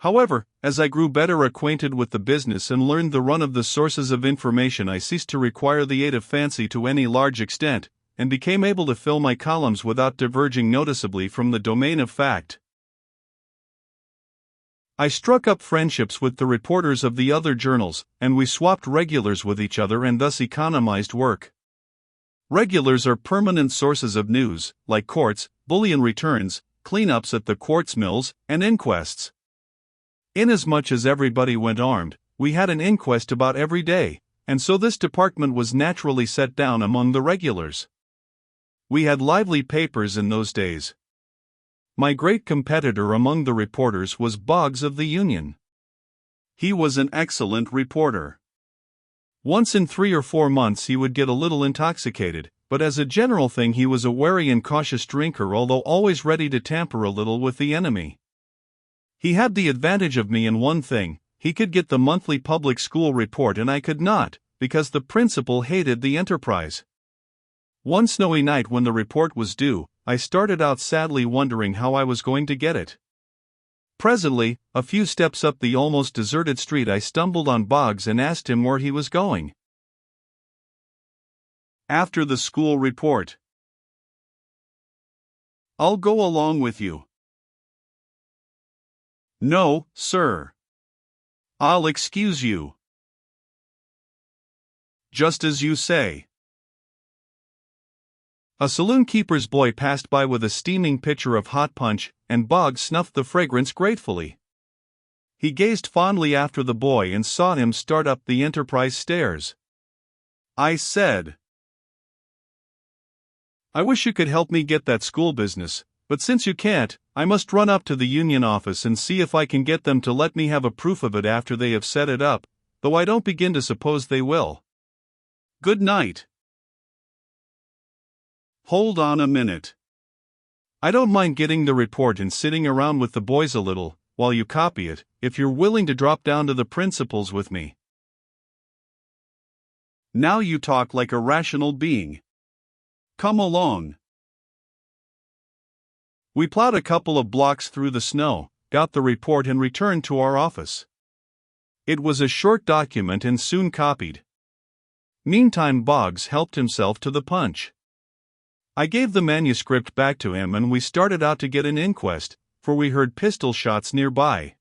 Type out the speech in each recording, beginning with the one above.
However, as I grew better acquainted with the business and learned the run of the sources of information, I ceased to require the aid of fancy to any large extent, and became able to fill my columns without diverging noticeably from the domain of fact. I struck up friendships with the reporters of the other journals, and we swapped regulars with each other and thus economized work. Regulars are permanent sources of news, like courts, bullion returns, cleanups at the quartz mills, and inquests. Inasmuch as everybody went armed, we had an inquest about every day, and so this department was naturally set down among the regulars. We had lively papers in those days. My great competitor among the reporters was Boggs of the Union. He was an excellent reporter. Once in 3 or 4 months he would get a little intoxicated, but as a general thing he was a wary and cautious drinker, although always ready to tamper a little with the enemy. He had the advantage of me in one thing: he could get the monthly public school report and I could not, because the principal hated the enterprise. One snowy night when the report was due, I started out sadly wondering how I was going to get it. Presently, a few steps up the almost deserted street, I stumbled on Boggs and asked him where he was going. After the school report. I'll go along with you. No, sir. I'll excuse you. Just as you say. A saloon keeper's boy passed by with a steaming pitcher of hot punch, and Boggs snuffed the fragrance gratefully. He gazed fondly after the boy and saw him start up the Enterprise stairs. I said, "I wish you could help me get that school business, but since you can't, I must run up to the union office and see if I can get them to let me have a proof of it after they have set it up, though I don't begin to suppose they will. Good night." Hold on a minute. I don't mind getting the report and sitting around with the boys a little, while you copy it, if you're willing to drop down to the principal's with me. Now you talk like a rational being. Come along. We plowed a couple of blocks through the snow, got the report and returned to our office. It was a short document and soon copied. Meantime Boggs helped himself to the punch. I gave the manuscript back to him and we started out to get an inquest, for we heard pistol shots nearby.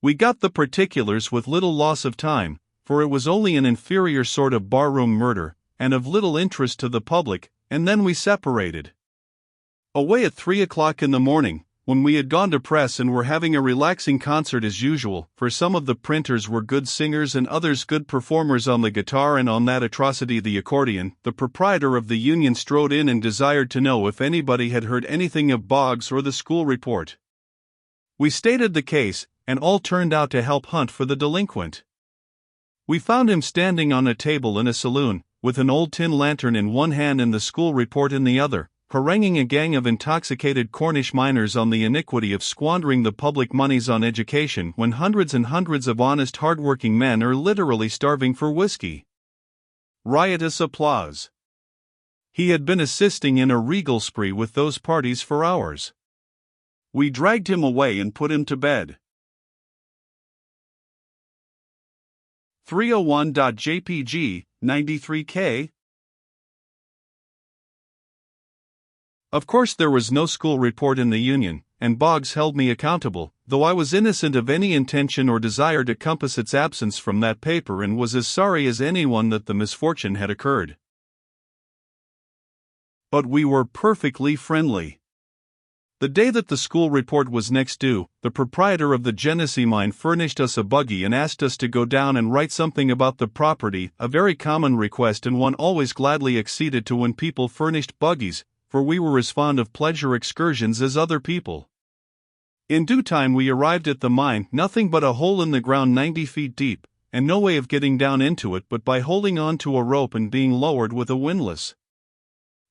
We got the particulars with little loss of time, for it was only an inferior sort of barroom murder, and of little interest to the public, and then we separated. Away at 3 o'clock in the morning, when we had gone to press and were having a relaxing concert as usual, for some of the printers were good singers and others good performers on the guitar and on that atrocity the accordion, the proprietor of the union strode in and desired to know if anybody had heard anything of Boggs or the school report. We stated the case, and all turned out to help hunt for the delinquent. We found him standing on a table in a saloon, with an old tin lantern in one hand and the school report in the other, haranguing a gang of intoxicated Cornish miners on the iniquity of squandering the public moneys on education when hundreds and hundreds of honest hard-working men are literally starving for whiskey. Riotous applause. He had been assisting in a regal spree with those parties for hours. We dragged him away and put him to bed. 301.jpg, 93K. Of course there was no school report in the union, and Boggs held me accountable, though I was innocent of any intention or desire to compass its absence from that paper and was as sorry as anyone that the misfortune had occurred. But we were perfectly friendly. The day that the school report was next due, the proprietor of the Genesee mine furnished us a buggy and asked us to go down and write something about the property, a very common request and one always gladly acceded to when people furnished buggies, for we were as fond of pleasure excursions as other people. In due time we arrived at the mine, nothing but a hole in the ground 90 feet deep, and no way of getting down into it but by holding on to a rope and being lowered with a windlass.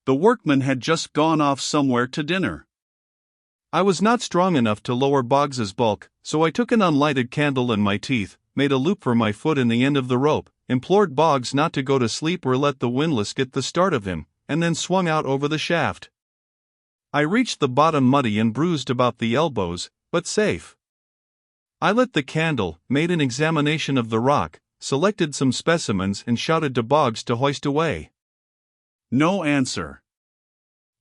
The workmen had just gone off somewhere to dinner. I was not strong enough to lower Boggs's bulk, so I took an unlighted candle in my teeth, made a loop for my foot in the end of the rope, implored Boggs not to go to sleep or let the windlass get the start of him, and then swung out over the shaft. I reached the bottom muddy and bruised about the elbows, but safe. I lit the candle, made an examination of the rock, selected some specimens and shouted to Boggs to hoist away. No answer.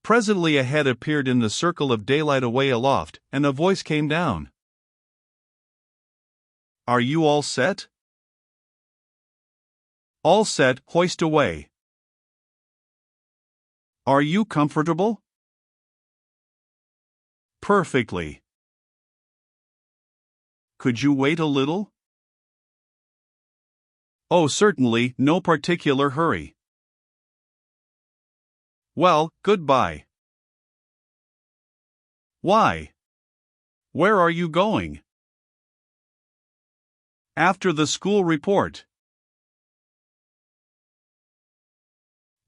Presently a head appeared in the circle of daylight away aloft, and a voice came down. Are you all set? All set, hoist away. Are you comfortable? Perfectly. Could you wait a little? Oh, certainly, no particular hurry. Well, goodbye. Why? Where are you going? After the school report.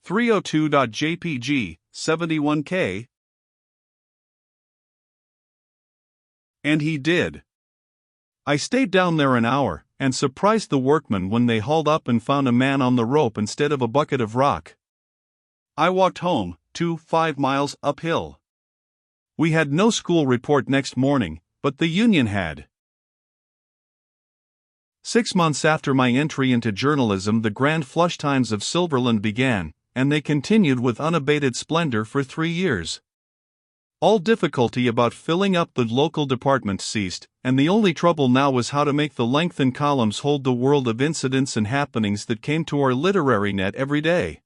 302.jpg, 71K. And he did. I stayed down there an hour, and surprised the workmen when they hauled up and found a man on the rope instead of a bucket of rock. I walked home, 5 miles uphill. We had no school report next morning, but the union had. 6 months after my entry into journalism, the grand flush times of Silverland began, and they continued with unabated splendor for 3 years. All difficulty about filling up the local department ceased, and the only trouble now was how to make the lengthened columns hold the world of incidents and happenings that came to our literary net every day.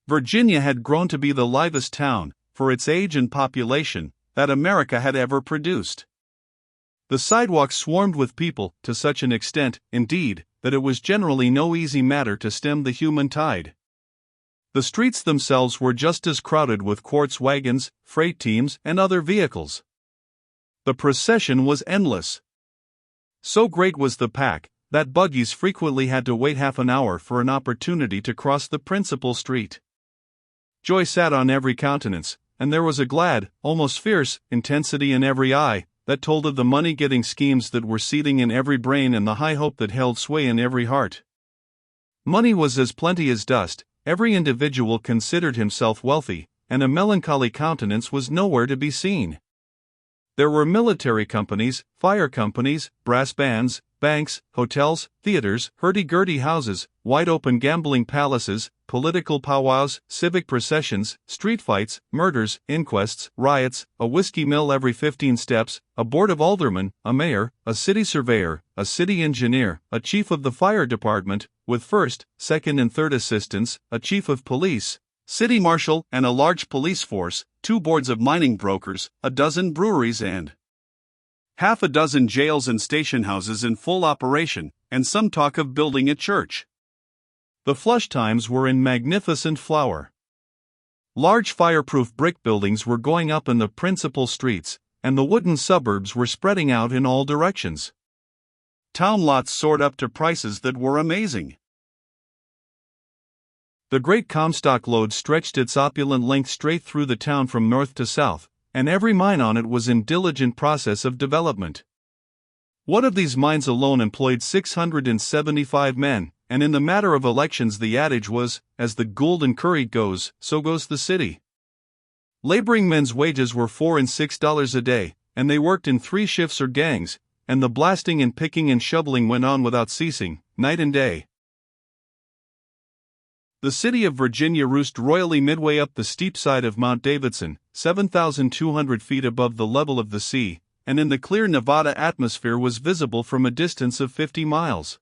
Virginia had grown to be the livest town, for its age and population, that America had ever produced. The sidewalks swarmed with people, to such an extent, indeed, that it was generally no easy matter to stem the human tide. The streets themselves were just as crowded with quartz wagons, freight teams, and other vehicles. The procession was endless. So great was the pack, that buggies frequently had to wait half an hour for an opportunity to cross the principal street. Joy sat on every countenance, and there was a glad, almost fierce, intensity in every eye, that told of the money-getting schemes that were seething in every brain and the high hope that held sway in every heart. Money was as plenty as dust. Every individual considered himself wealthy, and a melancholy countenance was nowhere to be seen. There were military companies, fire companies, brass bands, banks, hotels, theaters, hurdy-gurdy houses, wide-open gambling palaces, political powwows, civic processions, street fights, murders, inquests, riots, a whiskey mill every 15 steps, a board of aldermen, a mayor, a city surveyor, a city engineer, a chief of the fire department, with first, second and third assistants, a chief of police, city marshal and a large police force, 2 boards of mining brokers, a dozen breweries and half a dozen jails and station houses in full operation, and some talk of building a church. The flush times were in magnificent flower. Large fireproof brick buildings were going up in the principal streets, and the wooden suburbs were spreading out in all directions. Town lots soared up to prices that were amazing. The great Comstock lode stretched its opulent length straight through the town from north to south, and every mine on it was in diligent process of development. One of these mines alone employed 675 men, and in the matter of elections the adage was, as the Gould and Curry goes, so goes the city. Laboring men's wages were $4 and $6 a day, and they worked in 3 shifts or gangs, and the blasting and picking and shoveling went on without ceasing, night and day. The city of Virginia roosted royally midway up the steep side of Mount Davidson, 7,200 feet above the level of the sea, and in the clear Nevada atmosphere was visible from a distance of 50 miles.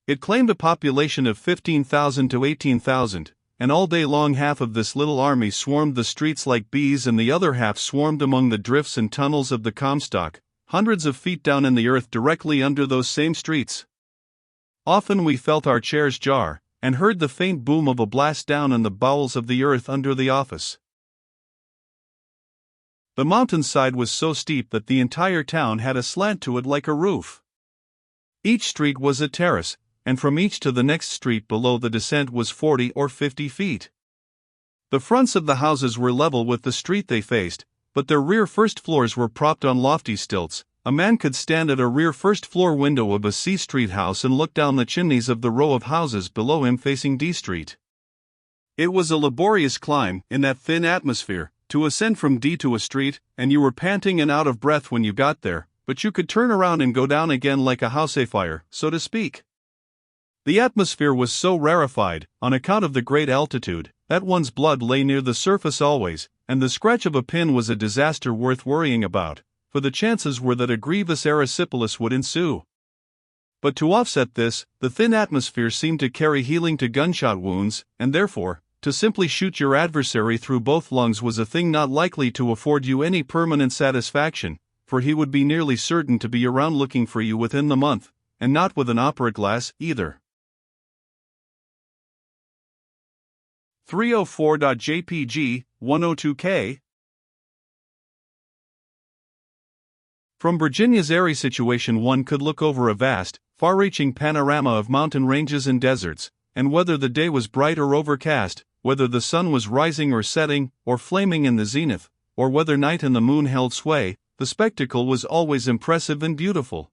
It claimed a population of 15,000 to 18,000, and all day long half of this little army swarmed the streets like bees and the other half swarmed among the drifts and tunnels of the Comstock, hundreds of feet down in the earth directly under those same streets. Often we felt our chairs jar, and heard the faint boom of a blast down in the bowels of the earth under the office. The mountainside was so steep that the entire town had a slant to it like a roof. Each street was a terrace, and from each to the next street below the descent was 40 or 50 feet. The fronts of the houses were level with the street they faced, but their rear first floors were propped on lofty stilts. A man could stand at a rear first-floor window of a C Street house and look down the chimneys of the row of houses below him facing D Street. It was a laborious climb, in that thin atmosphere, to ascend from D to a street, and you were panting and out of breath when you got there, but you could turn around and go down again like a house afire, so to speak. The atmosphere was so rarefied, on account of the great altitude, that one's blood lay near the surface always, and the scratch of a pin was a disaster worth worrying about, for the chances were that a grievous erysipelas would ensue. But to offset this, the thin atmosphere seemed to carry healing to gunshot wounds, and therefore, to simply shoot your adversary through both lungs was a thing not likely to afford you any permanent satisfaction, for he would be nearly certain to be around looking for you within the month, and not with an opera glass either. 304.jpg, 102K. From Virginia's airy situation one could look over a vast, far-reaching panorama of mountain ranges and deserts, and whether the day was bright or overcast, whether the sun was rising or setting, or flaming in the zenith, or whether night and the moon held sway, the spectacle was always impressive and beautiful.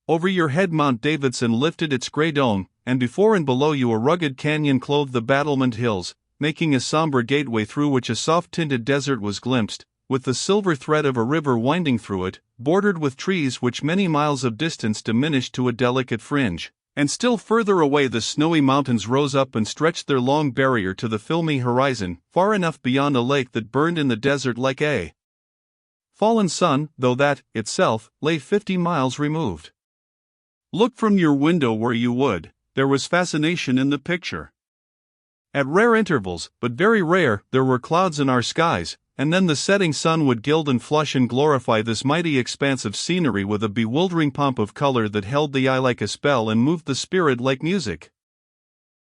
Over your head Mount Davidson lifted its gray dome, and before and below you a rugged canyon clothed the battlemented hills, making a somber gateway through which a soft-tinted desert was glimpsed, with the silver thread of a river winding through it, bordered with trees which many miles of distance diminished to a delicate fringe, and still further away the snowy mountains rose up and stretched their long barrier to the filmy horizon, far enough beyond a lake that burned in the desert like a fallen sun, though that, itself, lay 50 miles removed. Look from your window where you would, there was fascination in the picture. At rare intervals, but very rare, there were clouds in our skies, and then the setting sun would gild and flush and glorify this mighty expanse of scenery with a bewildering pomp of color that held the eye like a spell and moved the spirit like music.